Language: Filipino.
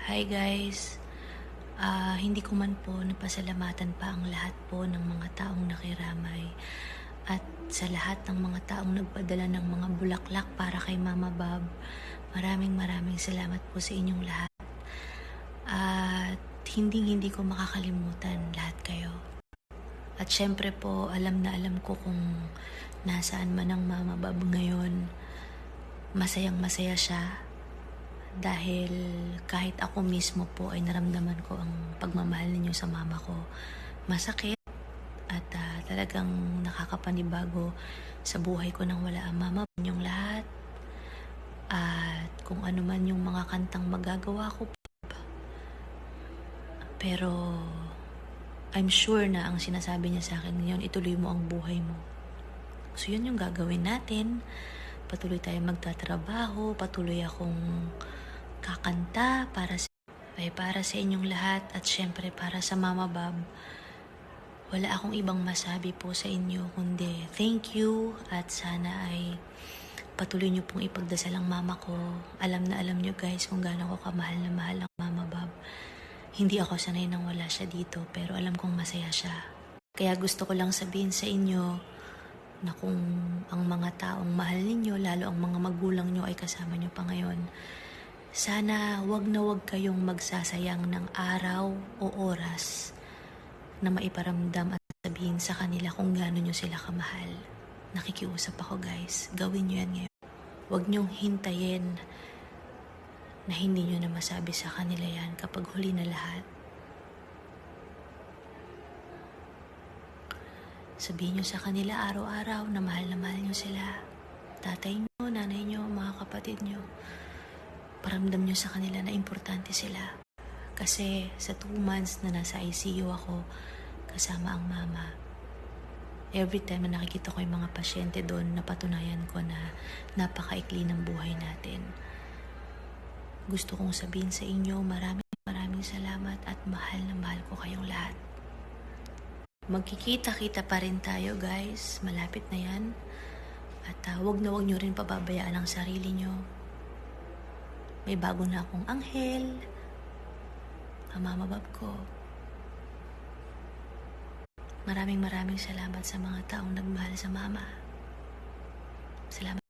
Hi guys, hindi ko man po napasalamatan pa ang lahat po ng mga taong nakiramay at sa lahat ng mga taong nagpadala ng mga bulaklak para kay Mama Bob. Maraming salamat po sa inyong lahat at hindi ko makakalimutan lahat kayo. At syempre po, alam na alam ko kung nasaan man ang Mama Bob ngayon. Masayang masaya siya. Dahil kahit ako mismo po ay naramdaman ko ang pagmamahal ninyo sa mama ko. Masakit at talagang nakakapanibago sa buhay ko nang wala ang mama ninyong lahat. At kung ano man yung mga kantang magagawa ko. Pero I'm sure na ang sinasabi niya sa akin ngayon, ituloy mo ang buhay mo. So yun yung gagawin natin. Patuloy tayong magtatrabaho, patuloy akong kakanta para sa inyong lahat at syempre para sa Mama Bob. Wala akong ibang masabi po sa inyo kundi thank you at sana ay patuloy niyo pong ipagdasal ang mama ko. Alam na alam niyo guys kung gaano ko kamahal na mahal ang Mama Bob. Hindi ako sanay nang wala siya dito pero alam kong masaya siya. Kaya gusto ko lang sabihin sa inyo na kung ang mga taong mahal ninyo, lalo ang mga magulang nyo ay kasama nyo pa ngayon, sana wag na wag kayong magsasayang ng araw o oras na maiparamdam at sabihin sa kanila kung gaano nyo sila kamahal. Nakikiusap ako guys, gawin nyo yan ngayon. Wag nyong hintayin na hindi nyo na masabi sa kanila yan kapag huli na lahat. Sabihin nyo sa kanila araw-araw na mahal nyo sila. Tatay nyo, nanay nyo, mga kapatid nyo. Paramdam nyo sa kanila na importante sila. Kasi sa 2 months na nasa ICU ako, kasama ang mama, every time na nakikita ko yung mga pasyente doon, napatunayan ko na napakaikli ng buhay natin. Gusto kong sabihin sa inyo, maraming salamat at mahal na mahal ko kayong lahat. Magkikita-kita pa rin tayo guys, malapit na yan. At wag nyo rin pababayaan ang sarili nyo. May bago na akong anghel, ang Mama Bob ko. Maraming salamat sa mga taong nagmahal sa mama. Salamat.